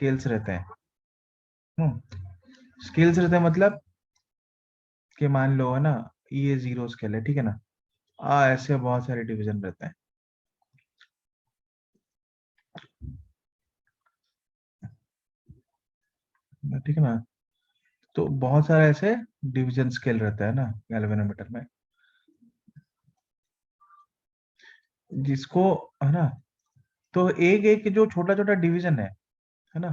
Scales रहते हैं। Scales रहते हैं मतलब कि मान लो है ना, ये 0 स्केल है, ठीक है ना। ऐसे बहुत सारे डिवीजन रहते हैं, ठीक है ना। तो बहुत सारे ऐसे डिवीजन स्केल रहता है ना गैल्वेनोमीटर में, जिसको है ना, तो एक एक जो छोटा छोटा डिवीजन है ना,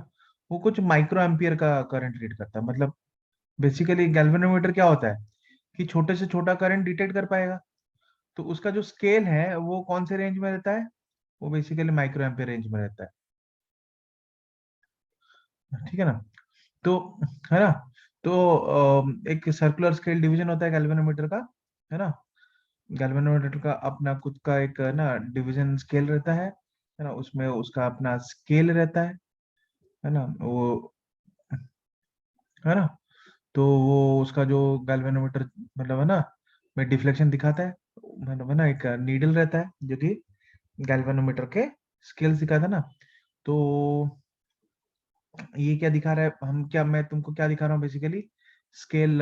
वो कुछ माइक्रो एम्पियर का करंट रीड करता है। मतलब बेसिकली गैल्वेनोमीटर क्या होता है कि छोटे से छोटा करंट डिटेक्ट कर पाएगा। तो उसका जो स्केल है वो कौन से रेंज में रहता है, वो बेसिकली माइक्रो एम्पियर रेंज में रहता है, ठीक है ना। तो है ना, तो एक सर्कुलर स्केल डिवीजन होता है गैल्वेनोमीटर का, है ना। गैल्वेनोमीटर का अपना खुद का एक ना डिवीजन स्केल रहता है ना, उसमें उसका अपना स्केल रहता है ना वो, है ना। तो वो उसका जो गैल्वेनोमीटर मतलब है ना, में डिफ्लेक्शन दिखाता है, मतलब है ना, एक नीडल रहता है जो कि गैल्वेनोमीटर के स्केल्स दिखाता है ना। तो ये क्या दिखा रहा है, हम क्या, मैं तुमको क्या दिखा रहा हूँ basically, scale,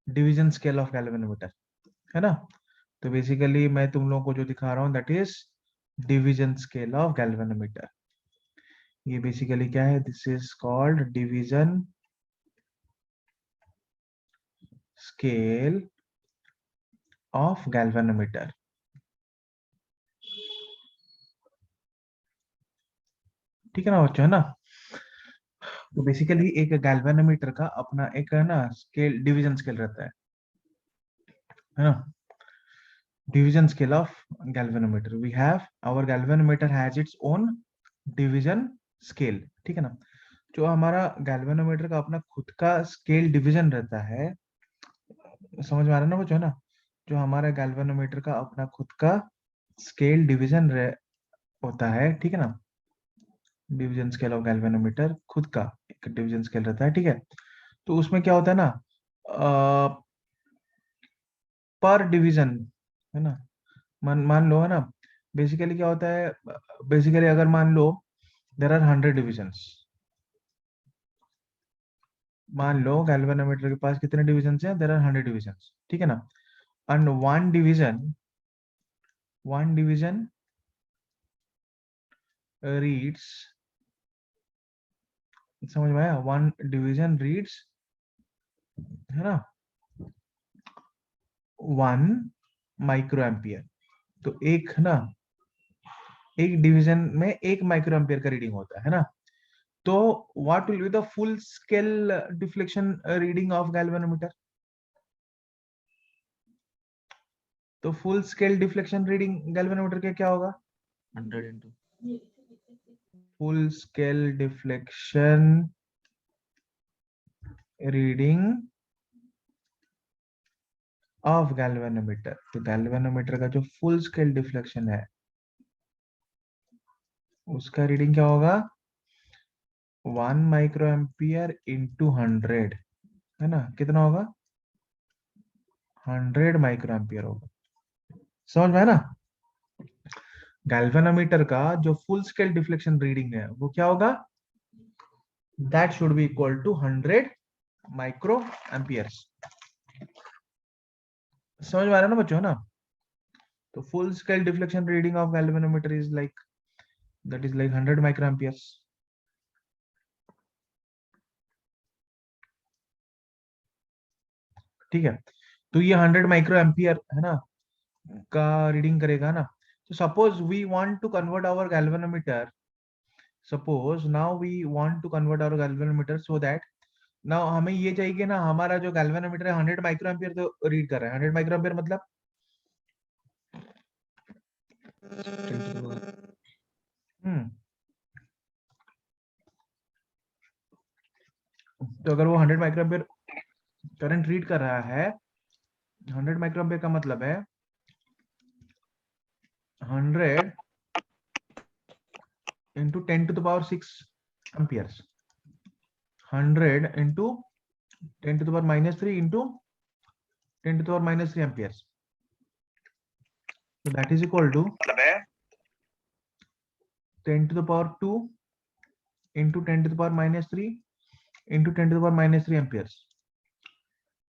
division scale of galvanometer, है ना। तो बेसिकली मैं तुम लोगों को जो दिखा रहा हूँ that is division scale of galvanometer. ये बेसिकली क्या है, this is called division scale of galvanometer, ठीक है ना बच्चों, है ना। तो बेसिकली एक गैल्वेनोमीटर का अपना एक है ना स्केल, डिवीजन स्केल रहता है ना। Division scale of galvanometer, we have our galvanometer has its own division scale, ठीक है ना। जो हमारा गैल्वेनोमीटर का अपना खुद का स्केल डिवीजन रहता है, समझ में आ रहा है ना कुछ, है ना। जो हमारा गैल्वेनोमीटर का अपना खुद का स्केल डिवीजन होता है, ठीक है ना। डिवीजन स्केल ऑफ गैल्वेनोमीटर खुद का एक डिवीजन स्केल रहता है, ठीक है। तो उसमें क्या होता है ना, पर डिवीजन, है ना, मान लो है ना, बेसिकली क्या होता है, बेसिकली अगर मान लो देर आर 100 डिविजन्स, मान लो गैल्वेनोमीटर के पास कितने डिविजन हैं, देर आर 100 डिविजन्स, ठीक है ना। एंड वन डिवीजन रीड्स, समझ में आया, वन डिवीजन रीड्स, है ना, 1 माइक्रो एम्पियर। तो एक ना, एक डिवीजन में 1 माइक्रो एम्पियर का रीडिंग होता है ना। तो what will be the full scale deflection reading of galvanometer. तो full scale deflection reading galvanometer के क्या होगा, 100 full scale deflection reading of galvanometer. तो गैल्वेनोमीटर का जो फुल स्केल डिफ्लेक्शन है उसका रीडिंग क्या होगा, 1 माइक्रो एम्पियर इंटू 100, है ना, कितना होगा, 100 माइक्रो एम्पियर होगा। समझ में है ना। गैल्वेनोमीटर का जो फुल स्केल डिफ्लेक्शन रीडिंग है वो क्या होगा, that should be equal to 100 micro amperes. समझ में आ रहा है ना बच्चों, है ना। तो full scale deflection reading of galvanometer is like, that is like 100 micro amperes, ठीक है। तो ये 100 माइक्रो एम्पियर है ना का रीडिंग करेगा ना। तो suppose we want to convert our galvanometer, suppose now we want to convert our galvanometer so that, now हमें ये चाहिए कि ना हमारा जो गैल्वेनोमीटर है 100 माइक्रो एम्पियर तो रीड कर रहा है। 100 माइक्रो एम्पियर मतलब, 10 हम्म, तो अगर वो 100 माइक्रो एम्पियर करंट रीड कर रहा है, 100 माइक्रो एम्पियर का मतलब है 100 into 10⁻⁶ amperes, 100 into 10⁻³ into 10⁻³ so that is equal to 10⁻², into 10⁻³ into 10⁻³ amperes,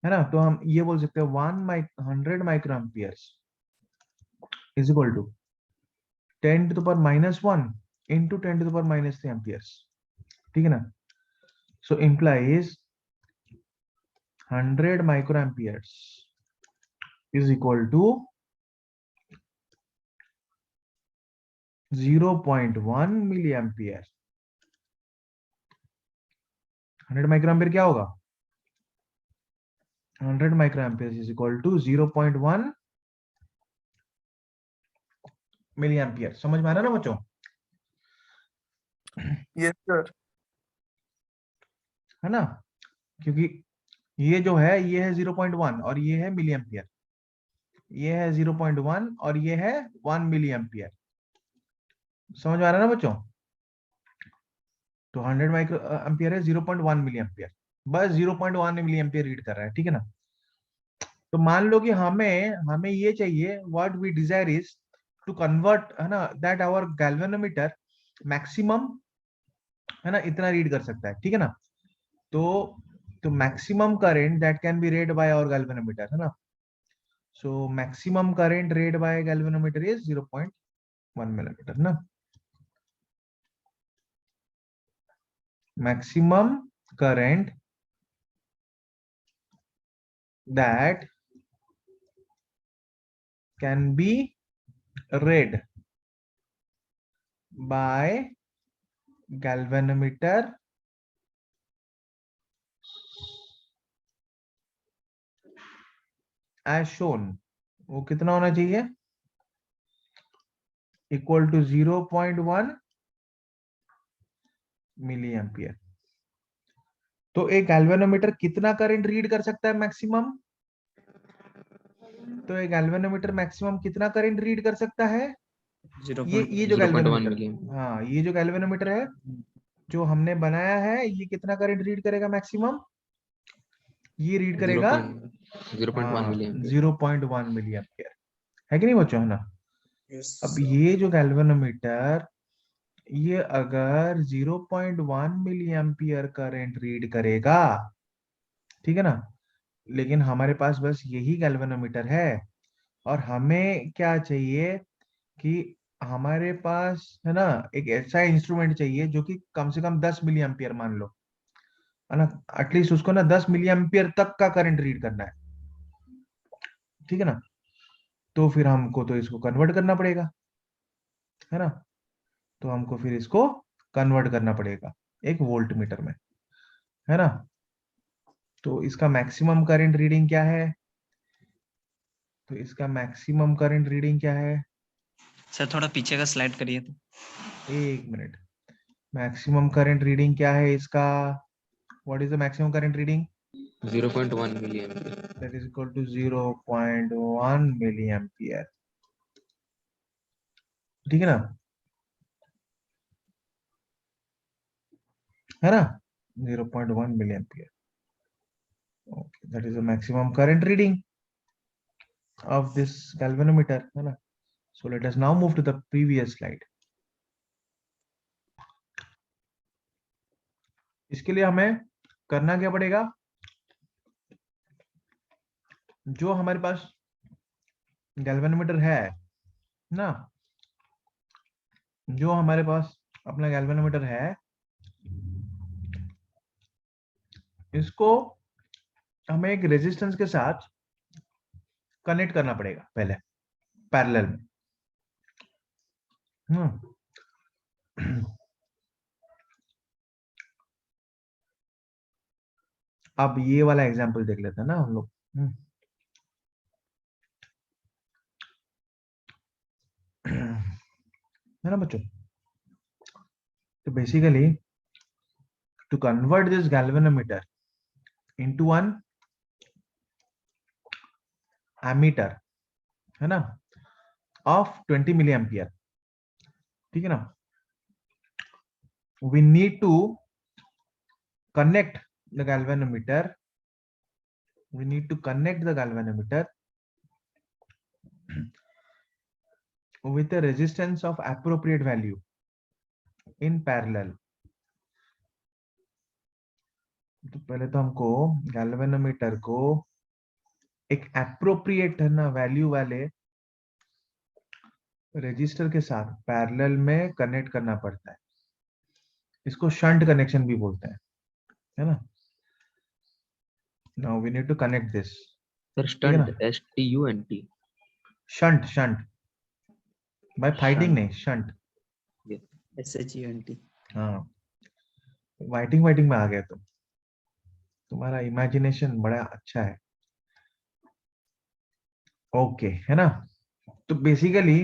है ना। तो हम ये बोल सकते हैं 100 micro amperes is equal to 10⁻⁻1 into 10⁻³ amperes, ठीक है ना। So implies 100 micro amperes is equal to 0.1 milli ampere. 100 micro ampere क्या होगा? 100 micro ampere is equal to 0.1 milli ampere. समझ में आ रहा है ना बच्चों? Yes sir. है ना, क्योंकि ये जो है ये है 0.1 और ये है मिली एम्पियर, ये है 0.1 और ये है 1 मिली एम्पियर। समझ में आ रहा है ना बच्चों? तो 100 माइक्रो एम्पियर है 0.1 मिली एम्पियर, बस 0.1 मिली एम्पियर रीड कर रहा है, ठीक है ना। तो मान लो कि हमें हमें ये चाहिए, what we desire is to convert, है ना, दैट आवर गैल्वेनोमीटर मैक्सिमम, है ना, इतना रीड कर सकता है, ठीक है ना। तो maximum current that can be read by our galvanometer, है ना। So maximum current read by galvanometer is 0.1 millimetre ना। maximum current that can be read by galvanometer as shown, वो कितना होना चाहिए? Equal to 0.1 milli ampere. तो एक galvanometer कितना करंट रीड कर सकता है मैक्सिमम? तो एक गैल्वेनोमीटर मैक्सिमम कितना करंट रीड कर सकता है? ये जो 0.1 गैल्वेनोमीटर, मिली। हाँ, ये जो गैल्वेनोमीटर है जो हमने बनाया है, ये कितना करंट रीड करेगा मैक्सिमम? ये रीड करेगा 0.1 मिली एम्पियर। 0.1 मिली एम्पियर, है कि नहीं बच्चों, है ना। यस अब सर। ये जो गैल्वेनोमीटर, ये अगर 0.1 मिली एम्पियर करंट रीड करेगा, ठीक है ना, लेकिन हमारे पास बस यही गैल्वेनोमीटर है, और हमें क्या चाहिए कि हमारे पास, है ना, एक ऐसा इंस्ट्रूमेंट चाहिए जो कि कम से कम 10 मिली एम्पियर मान लो, है ना, एटलीस्ट उसको ना 10 मिली एम्पियर तक का करंट रीड करना है, ठीक है ना। तो फिर हमको तो इसको कन्वर्ट करना पड़ेगा, है ना। तो हमको फिर इसको कन्वर्ट करना पड़ेगा एक वोल्ट मीटर में, है ना। तो इसका मैक्सिमम करंट रीडिंग क्या है? तो इसका मैक्सिमम करंट रीडिंग क्या है? सर थोड़ा पीछे का स्लाइड करिए तो। एक मिनट। मैक्सिमम करंट रीडिंग क्या है इसका? What is the maximum current reading? 0.1 milli ampere. That is equal to 0.1 milli ampere, ठीक है ना, है ना, 0.1 milli ampere. Okay, that is the maximum current reading of this galvanometer, है ना। So let us now move to the previous slide. इसके लिए हमें करना क्या पड़ेगा? जो हमारे पास गैल्वेनोमीटर है ना, जो हमारे पास अपना गैल्वेनोमीटर है, इसको हमें एक रेजिस्टेंस के साथ कनेक्ट करना पड़ेगा पहले, पैरेलल में। अब ये वाला एग्जांपल देख लेते हैं ना हम लोग। है ना बच्चों। तो basically to convert this galvanometer into one ammeter, है ना, ऑफ 20 मिली एम्पियर, ठीक है ना, we need to connect the galvanometer, we need to connect the galvanometer with a resistance of appropriate value in parallel, तो पहले तो हमको galvanometer को एक एप्रोप्रिएट है ना वैल्यू वाले रजिस्टर के साथ पैरेलल में कनेक्ट करना पड़ता है। इसको शंट कनेक्शन भी बोलते हैं, है ना। Now we need to connect this. Sir ठीक है ना, stunt STUNT shunt shunt by fighting नहीं, शंट। SHUNT। हाँ, वाइटिंग वाइटिंग में आ गया तुम, तुम्हारा इमेजिनेशन बड़ा अच्छा है। ओके, है ना। तो बेसिकली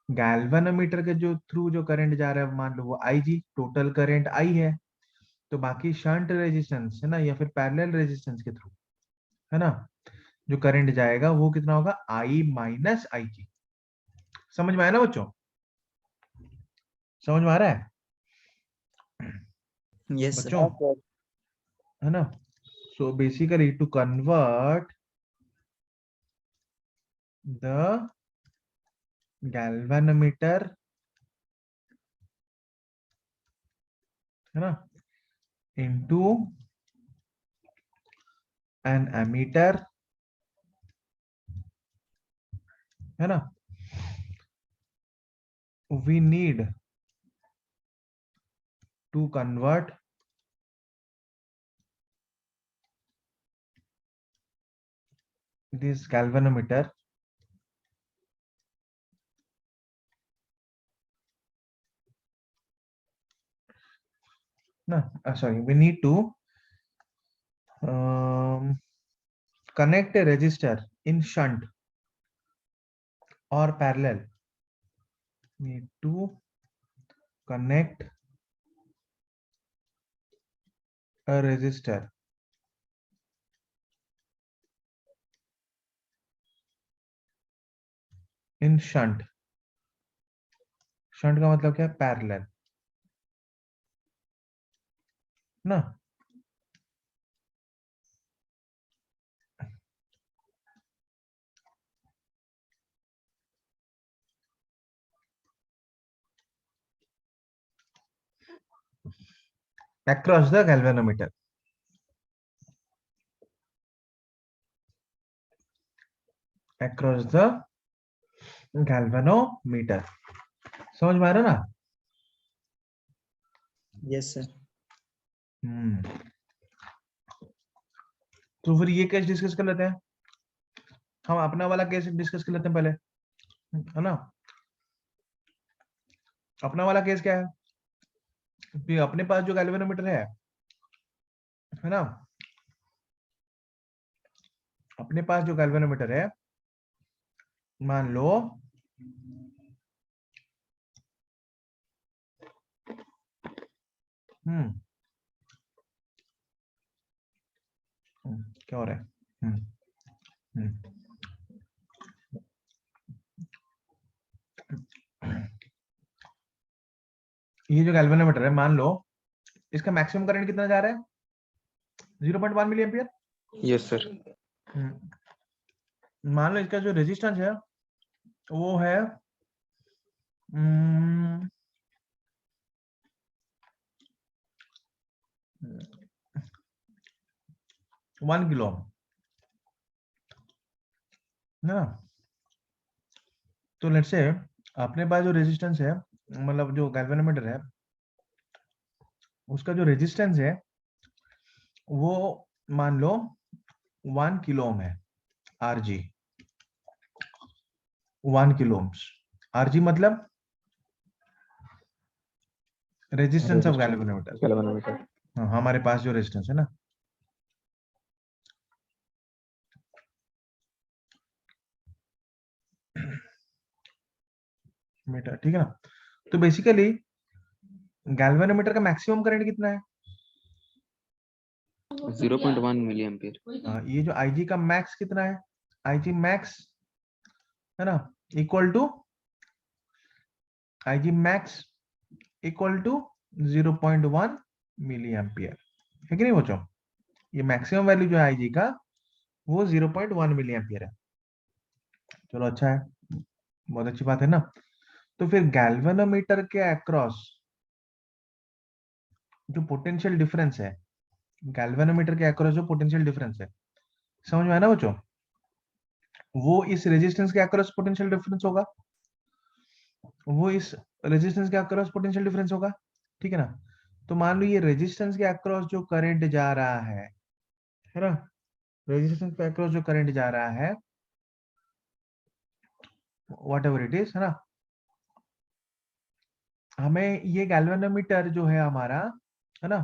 गैल्वेनोमीटर के जो थ्रू जो करंट जा रहा है, मान लो वो IG, टोटल करंट I है। तो बाकी शंट रेजिस्टेंस है ना, या फिर पैरेलल रेजिस्टेंस के थ्रू, है ना, जो करंट जाएगा वो कितना होगा, I माइनस IG। समझ में आया ना बच्चों, समझ में आ रहा है यस बच्चों, है ना। So basically to convert the galvanometer, है ना, into an ammeter, है ना, we need to convert this galvanometer no sorry, we need to connect a resistor in shunt or parallel. Need to connect a resistor in shunt. Shunt का मतलब क्या है, parallel ना। across the galvanometer, across the galvanometer। समझ में आ रहा ना। Yes sir. तो फिर ये केस डिस्कस कर लेते हैं, हम अपना वाला केस डिस्कस कर लेते हैं पहले, है ना। अपना वाला केस क्या है कि अपने पास जो गैल्वेनोमीटर है ना, अपने पास जो गैल्वेनोमीटर है, मान लो क्या हो रहा है, ये जो गैल्वेनोमीटर है, मान लो इसका मैक्सिमम करंट कितना जा रहा है, 0.1 मिली एम्पियर। Yes sir. मान लो इसका जो रेजिस्टेंस है वो है 1 किलो ना। तो लेट्स से अपने पास जो रेजिस्टेंस है, मतलब जो गैल्वेनोमीटर है उसका जो रेजिस्टेंस है वो मान लो 1 किलो ओम है, RG 1 किलो ओम्स। RG मतलब रेजिस्टेंस ऑफ गैल्वेनोमीटर, हाँ, हमारे पास जो रेजिस्टेंस है ना। मीटर, ठीक है ना। तो बेसिकली गैल्वेनोमीटर का मैक्सिमम करंट कितना है, 0.1 मिली एम्पियर। ये जो IG का मैक्स कितना है, IG मैक्स, है ना, equal to IG max equal to 0.1 milli ampere, है कि नहीं बच्चों। ये मैक्सिमम वैल्यू जो है IG का वो 0.1 मिली एम्पियर है। चलो अच्छा है, बहुत अच्छी बात है ना। तो फिर गैल्वेनोमीटर के अक्रॉस जो पोटेंशियल डिफरेंस है गैल्वेनोमीटर के अक्रॉस जो पोटेंशियल डिफरेंस है, समझ में आया ना बच्चों, वो इस रेजिस्टेंस के अक्रॉस पोटेंशियल डिफरेंस होगा, वो इस रेजिस्टेंस के अक्रॉस पोटेंशियल डिफरेंस होगा, ठीक है ना। तो मान लो ये रेजिस्टेंस के अक्रॉस जो करंट जा रहा है ना, रेजिस्टेंस के अक्रॉस जो करंट जा रहा है, वॉट एवर इट इज, है ना, हमें ये गैल्वेनोमीटर जो है हमारा, है ना,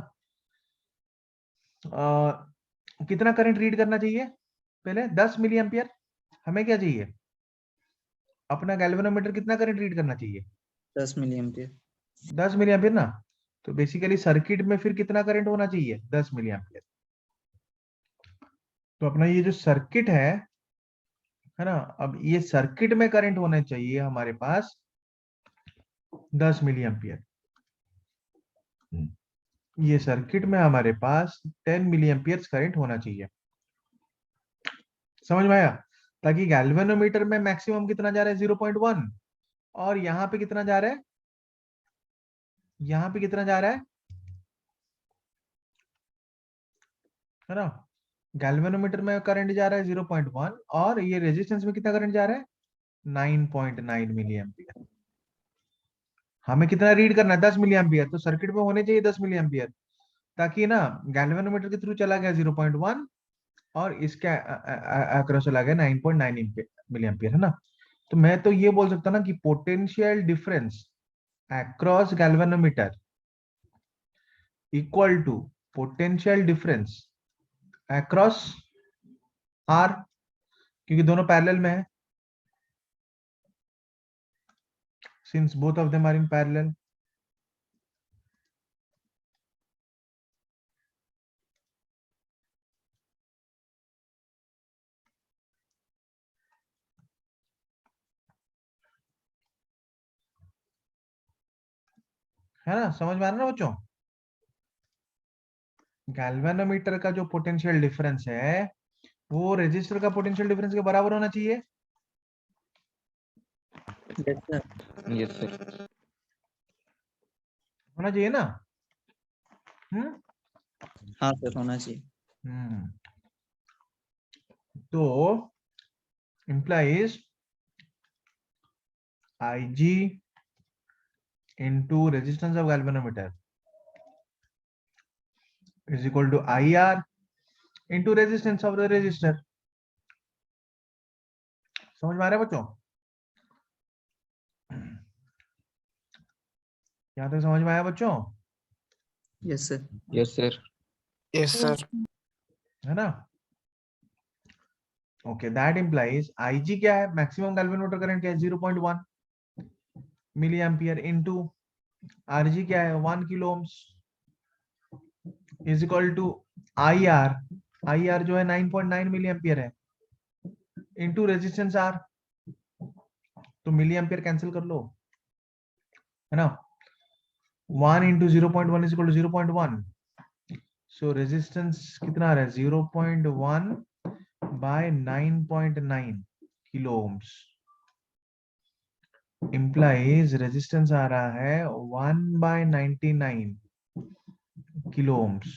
कितना करंट रीड करना चाहिए, पहले 10 मिली एम्पियर। हमें क्या चाहिए, अपना गैल्वेनोमीटर कितना करंट रीड करना चाहिए, 10 मिली एम्पियर। 10 मिली एम्पियर ना। तो बेसिकली सर्किट में फिर कितना करंट होना चाहिए, 10 मिली एम्पियर। तो अपना ये जो सर्किट है ना, अब ये सर्किट में करंट होना चाहिए हमारे पास 10 मिली एम्पियर। ये सर्किट में हमारे पास 10 मिली एम्पियर करंट होना चाहिए, समझ में आया। ताकि गैल्वेनोमीटर में मैक्सिमम कितना जा रहा है, 0.1, और यहाँ पे कितना जा रहा है, यहाँ पे कितना जा रहा है ना, गैल्वेनोमीटर में करंट जा रहा है 0.1, और ये रेजिस्टेंस में कितना करंट जा रहा है, 9.9 मिली एम्पियर। हमें कितना रीड करना है, 10 मिली एम्पियर, तो सर्किट में होने चाहिए 10 मिली एम्पियर, ताकि ना गैल्वेनोमीटर के थ्रू चला गया 0.1, और इसके अक्रॉस चला गया 9.9 मिली एम्पियर, है ना। तो मैं तो ये बोल सकता ना कि potential difference across galvanometer equal to potential difference across R, क्योंकि दोनों पैरेलल में है, since both of them are in parallel. है ना, समझ में आ रहा ना बच्चों, गैल्वेनोमीटर का जो पोटेंशियल डिफरेंस है वो रेजिस्टर का पोटेंशियल डिफरेंस के बराबर होना चाहिए। Yes sir. Yes, sir. होना चाहिए ना। हम्म हाँ सर, होना चाहिए। हम्म तो implies Ig into resistance of galvanometer is equal to IR into resistance of the resistor। समझ में आ रहा है बच्चों, यहाँ तक समझ में आया बच्चों, yes sir. Yes, sir. Yes, sir. है ना। ओके, दैट इम्प्लाइज Ig क्या है, मैक्सिमम गैल्वेनोमीटर करंट क्या है, 0.1 मिली एम्पियर इंटू Rg क्या है, 1 kilo ohms, is equal to IR जो है 9.9 मिली एम्पियर है, इंटू रेजिस्टेंस R। तो मिली एम्पियर कैंसिल कर लो, है ना, 1 into 0.1 is equal to 0.1। So resistance कितना आ रहा है, 0.1 by 9.9 kilo ohms, implies resistance आ रहा है 1 बाय 99 किलो ओम्स।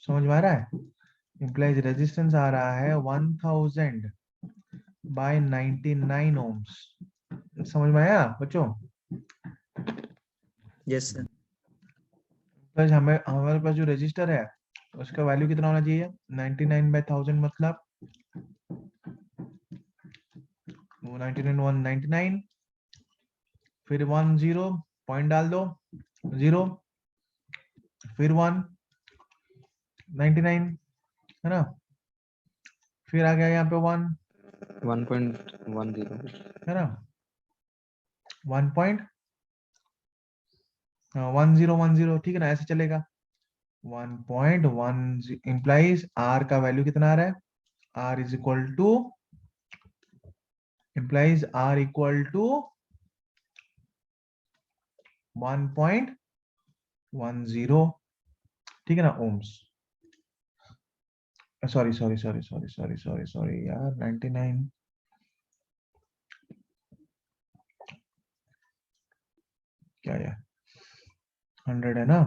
समझ में आ रहा है, इंप्लाइज रेजिस्टेंस आ रहा है 1000 बाय 99 ओम्स। समझ में आया बच्चों, यस सर। प्लस हमारे पास जो रजिस्टर है उसका वैल्यू कितना होना चाहिए, 99 बाय 1000, मतलब 99 199, फिर 1 0 पॉइंट डाल दो, 0, फिर 1 99, है ना, फिर आ गया यहाँ पे 1, 1.10. है ना, 1.1010, ठीक है ना, ऐसे चलेगा। 1.1 इंप्लाइज आर का वैल्यू कितना आ रहा है, R is equal to, implies R equal to 1.10, ठीक है ना, ohms. Sorry sorry sorry sorry sorry sorry sorry यार, 99 क्या यार, 100 है ना,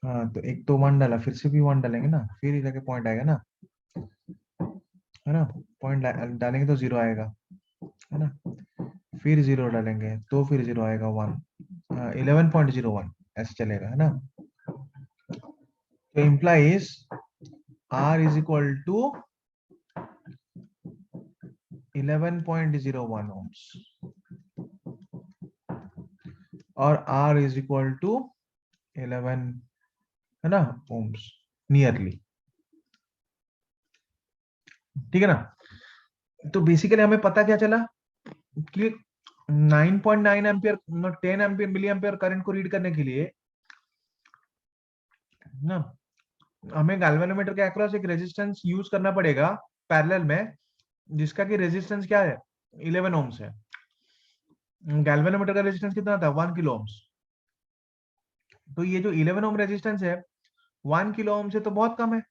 हाँ तो एक तो 1 डाला, फिर से भी 1 डालेंगे ना, फिर ही जाके पॉइंट आएगा ना, है ना। पॉइंट डालेंगे तो 0 आएगा, है ना। फिर 0 डालेंगे तो फिर 0 आएगा, 1, 11.01 ऐसे चलेगा, है ना। तो implies R is equal to 11.01 ohms और R इज इक्वल टू 11, है ना, ohms नियरली, ठीक है ना। तो बेसिकली हमें पता क्या चला कि 9.9 ampere 10 ampere milli ampere current को रीड करने के लिए ना हमें गैल्वेनोमीटर के अक्रॉस एक रेजिस्टेंस यूज करना पड़ेगा पैरेलल में, जिसका कि रेजिस्टेंस क्या है, 11 ओम्स है। गैल्वेनोमीटर का रेजिस्टेंस कितना था, 1 किलो ओम्स। तो ये जो 11 ओम रेजिस्टेंस है 1 किलो ओम से तो बहुत कम है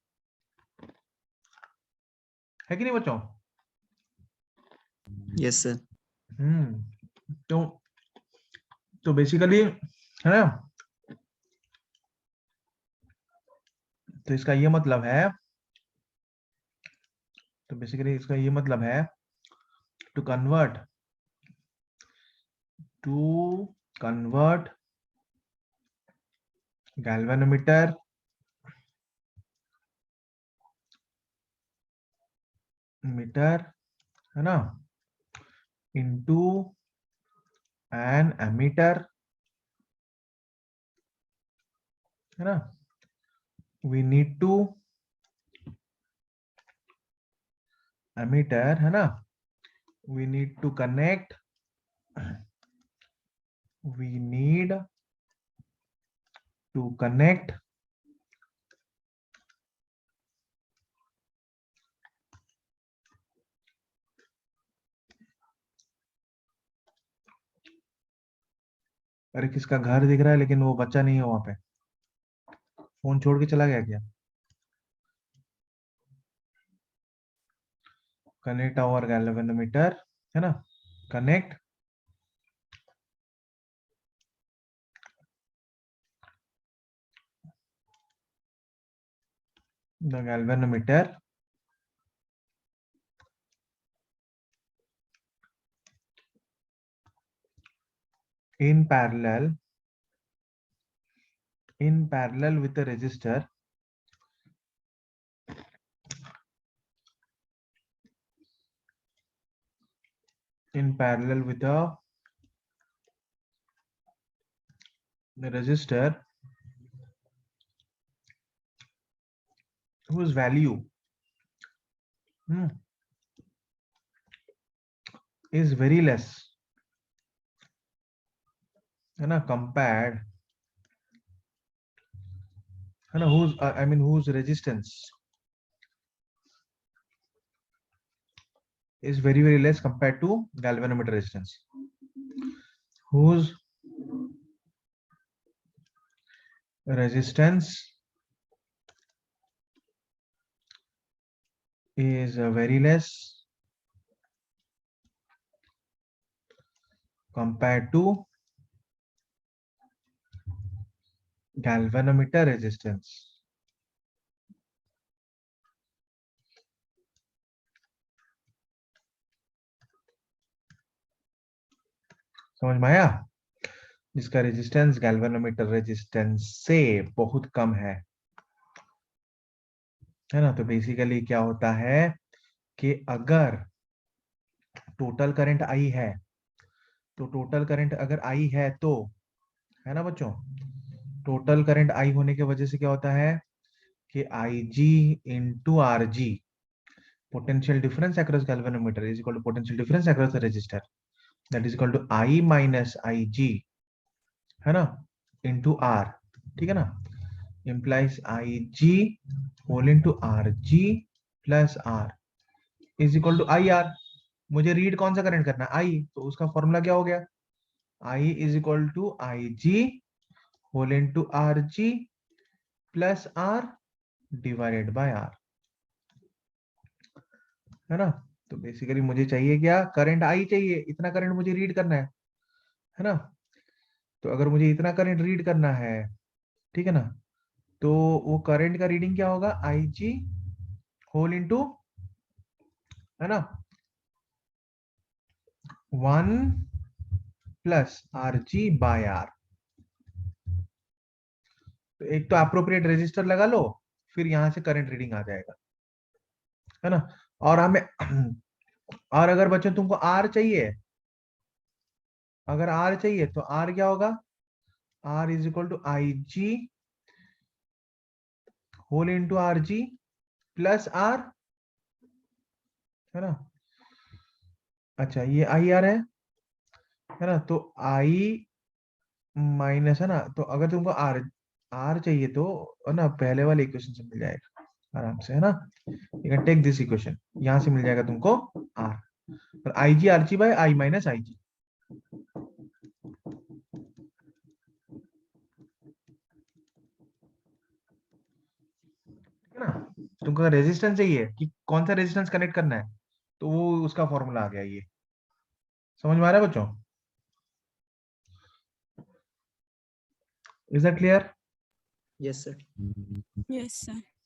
कि नहीं बच्चों? Yes sir. तो बेसिकली, है ना, तो इसका ये मतलब है, तो बेसिकली इसका ये मतलब है टू कन्वर्ट गैल्वेनोमीटर है ना इनटू एन एमीटर, है ना, वी नीड टू एमीटर, है ना, we need to connect अरे किसका घर दिख रहा है लेकिन वो बच्चा नहीं है वहां पे, फोन छोड़ के चला गया क्या? कनेक्ट आवर गैल्वेनोमीटर, है ना, connect the galvanometer in parallel with the resistor in parallel with the resistor whose value is very less, है ना, compared, है ना, whose I mean whose resistance is very less compared to galvanometer resistance, whose resistance is very less compared to galvanometer resistance। समझ में आया? जिसका resistance galvanometer resistance से बहुत कम है ना। तो बेसिकली क्या होता है कि अगर टोटल करंट आई है, तो टोटल करंट अगर आई है तो, है ना बच्चों, टोटल करंट आई होने की वजह से क्या होता है कि I G into R G, potential difference across galvanometer is equal to potential difference across the resistor, that is equal to I minus I G, है ना, इंटू आर, ठीक है ना, implies I G whole into R G plus R is equal to I R. मुझे read कौन सा current करना है, आई, तो उसका फॉर्मूला क्या हो गया, I is equal to I G whole into R G plus R divided by R, है ना। तो बेसिकली मुझे चाहिए क्या, करंट आई चाहिए, इतना करंट मुझे रीड करना है ना। तो अगर मुझे इतना करंट रीड करना है, ठीक है ना, तो वो करंट का रीडिंग क्या होगा, आई जी होल इंटू, है ना, 1 plus R G by R. तो एक तो अप्रोप्रिएट रेजिस्टर लगा लो, फिर यहां से करंट रीडिंग आ जाएगा, है ना। और हमें और अगर बच्चों तुमको आर चाहिए, अगर आर चाहिए तो आर क्या होगा, R is equal to I G whole into R G plus R, है ना। अच्छा ये आई आर है ना, तो आई माइनस, है ना, तो अगर तुमको आर आर चाहिए तो, है ना, पहले वाले इक्वेशन से मिल जाएगा आराम से, है ना। You can take this equation, यहां से मिल जाएगा तुमको आर, और I G R G by I minus I G, है ना। तुमको रेजिस्टेंस चाहिए कि कौन सा रेजिस्टेंस कनेक्ट करना है, तो वो उसका फॉर्मूला आ गया ये। समझ में आ रहा है बच्चों? Is that clear? Yes, sir. Yes, sir.